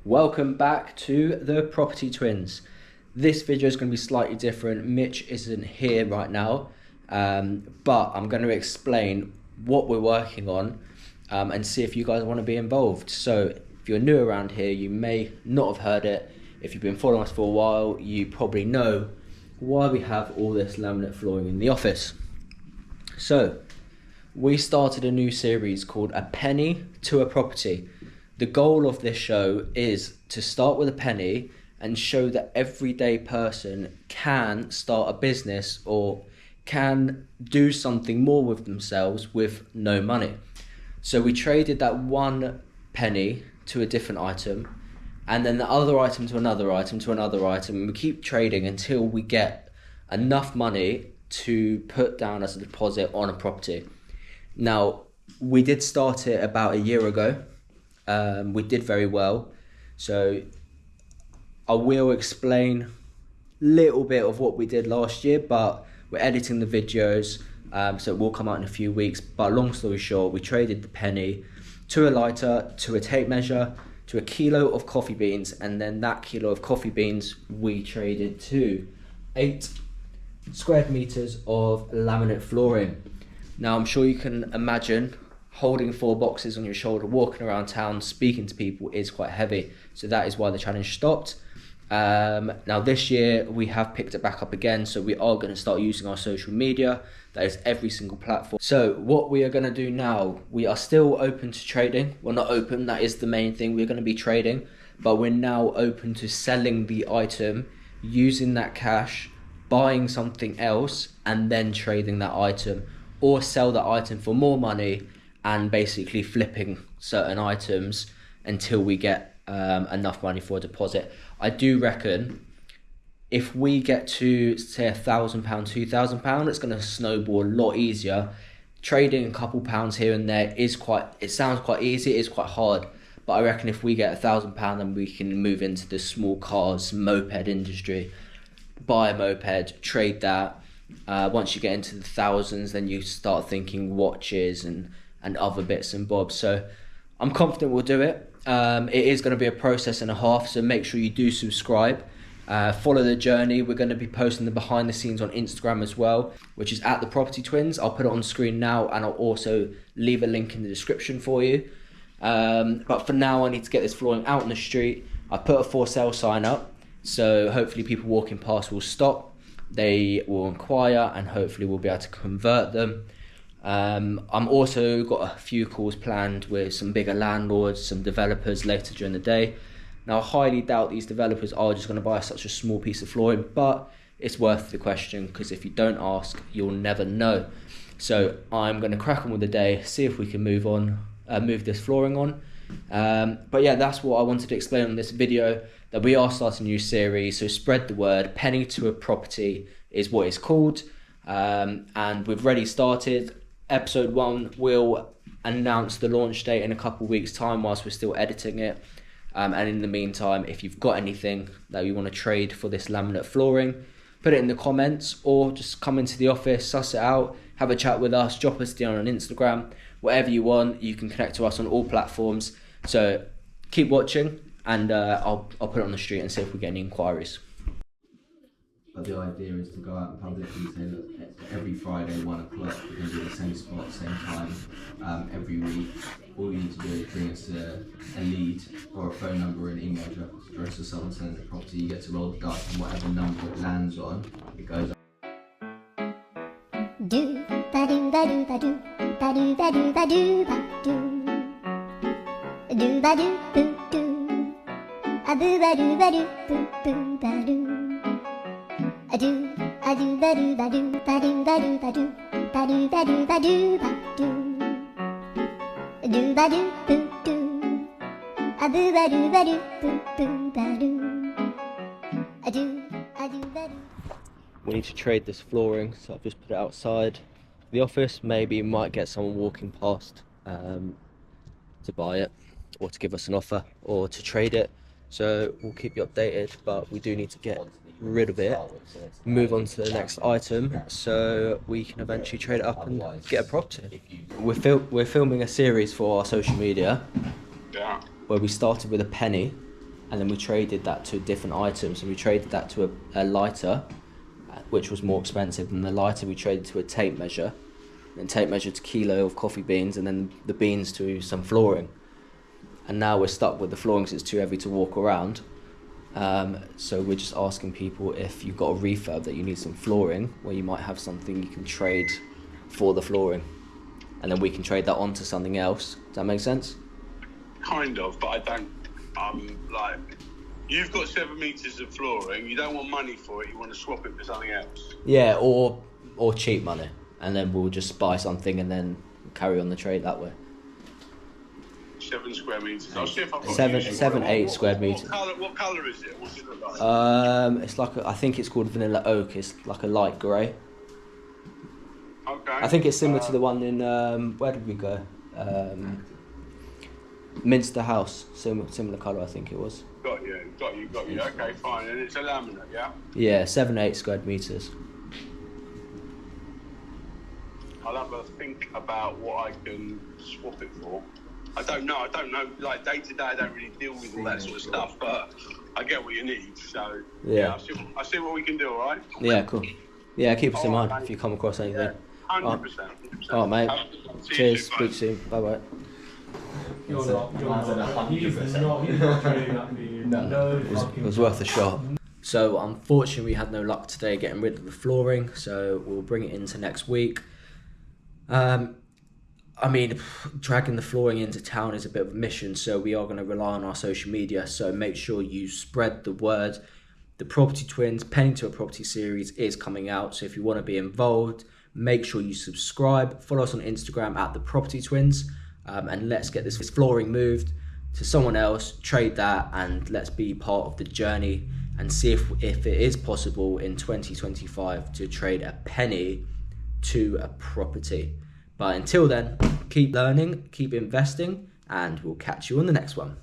Welcome back to the Property Twins. This video is going to be slightly different. Mitch isn't here right now, but I'm going to explain what we're working on and see if you guys want to be involved. So if you're new around here, you may not have heard it. If you've been following us for a while, you probably know why we have all this laminate flooring in the office. So we started a new series called A Penny to a Property. The goal of this show is to start with a penny and show that everyday person can start a business or can do something more with themselves with no money. So we traded that one penny to a different item, and then the other item to another item to another item, and we keep trading until we get enough money to put down as a deposit on a property. Now, we did start it about a year ago. We did very well. So I will explain a little bit of what we did last year, but we're editing the videos, so it will come out in a few weeks. But long story short, we traded the penny to a lighter, to a tape measure, to a kilo of coffee beans, and then that kilo of coffee beans we traded to 8 square meters of laminate flooring. Now I'm sure you can imagine holding 4 boxes on your shoulder, walking around town, speaking to people is quite heavy. So that is why the challenge stopped. Now this year we have picked it back up again, so we are going to start using our social media. That is every single platform. So what we are going to do now, we are still open to trading. Well, not open, that is the main thing. We're going to be trading, but we're now open to selling the item, using that cash, buying something else, and then trading that item, or sell that item for more money and basically flipping certain items until we get enough money for a deposit. I do reckon if we get to say £1,000, £2,000, it's going to snowball a lot easier. Trading a couple pounds here and there it sounds quite easy, it is quite hard, but I reckon if we get £1,000, then we can move into the small cars, moped industry, buy a moped, trade that. Once you get into the thousands, then you start thinking watches and other bits and bobs. So I'm confident we'll do it. It is going to be a process and a half, so make sure you do subscribe. Follow the journey. We're going to be posting the behind the scenes on Instagram as well, which is at the Property Twins. I'll put it on screen now, and I'll also leave a link in the description for you. But for now, I need to get this flooring out in the street. I put a for sale sign up, so hopefully people walking past will stop. They will inquire, and hopefully we'll be able to convert them. I'm also got a few calls planned with some bigger landlords, some developers later during the day. Now I highly doubt these developers are just going to buy such a small piece of flooring, but it's worth the question, because if you don't ask, you'll never know. So I'm going to crack on with the day, see if we can move this flooring on. But yeah, that's what I wanted to explain on this video, that we are starting a new series, so spread the word. Penny to a Property is what it's called, and we've already started. Episode 1 will announce the launch date in a couple of weeks time whilst we're still editing it, and in the meantime, if you've got anything that you want to trade for this laminate flooring, put it in the comments, or just come into the office, suss it out, have a chat with us, drop us down on Instagram, whatever you want. You can connect to us on all platforms. So keep watching, and I'll put it on the street and see if we get any inquiries. But the idea is to go out and publicly say, look, every Friday 1 o'clock we're going to be at the same spot, same time, every week. All you need to do is bring us a lead or a phone number or an email address of someone selling the property. You get to roll the dice, and whatever number it lands on, it goes on. Do ba do ba do ba do ba do ba do ba do ba do ba do boo do a boo ba do boo boo ba do a do ba do ba do ba do ba do ba do ba do ba do ba do ba do boo do a boo ba do boo boo ba do a do ba do. We need to trade this flooring, so I've just put it outside the office. Maybe might get someone walking past to buy it, or to give us an offer, or to trade it. So we'll keep you updated, but we do need to get rid of it, move on to the next item, so we can eventually trade it up and get a property. We're filming a series for our social media, where we started with a penny, and then we traded that to different items. And we traded that to a lighter, which was more expensive than the lighter. We traded to a tape measure, and tape measure to kilo of coffee beans, and then the beans to some flooring. And now we're stuck with the flooring because it's too heavy to walk around. So we're just asking people if you've got a refurb that you need some flooring, where you might have something you can trade for the flooring, and then we can trade that onto something else. Does that make sense? Kind of, but I don't. Like, you've got 7 meters of flooring. You don't want money for it. You want to swap it for something else. Yeah, or cheap money, and then we'll just buy something and then carry on the trade that way. 7 square meters. I'll see if I've got 8 square meters. What colour is it? What's it look like? It's like I think it's called vanilla oak. It's like a light grey. Okay. I think it's similar to the one in where did we go? Minster House. Similar colour, I think it was. Got you. Okay, fine. And it's a laminate, yeah? Yeah, 8 square meters. I'll have a think about what I can swap it for. I don't know. Like, day to day, I don't really deal with all that sort of stuff, but I get what you need. So Yeah. I'll see what we can do. All right. Yeah, cool. Yeah, keep us in Alright, mind mate. if you come across anything. 100%. All right, mate. See you Cheers. soon, Speak mate. soon. Bye bye. You're So, not. man's at 100%. He's not trading that for you. No. It was worth a shot. So unfortunately, we had no luck today getting rid of the flooring. So we'll bring it into next week. I mean, dragging the flooring into town is a bit of a mission, so we are going to rely on our social media. So make sure you spread the word. The Property Twins Penny to a Property series is coming out. So if you want to be involved, make sure you subscribe. Follow us on Instagram at The Property Twins. And let's get this flooring moved to someone else, trade that, and let's be part of the journey and see if it is possible in 2025 to trade a penny to a property. But until then, keep learning, keep investing, and we'll catch you on the next one.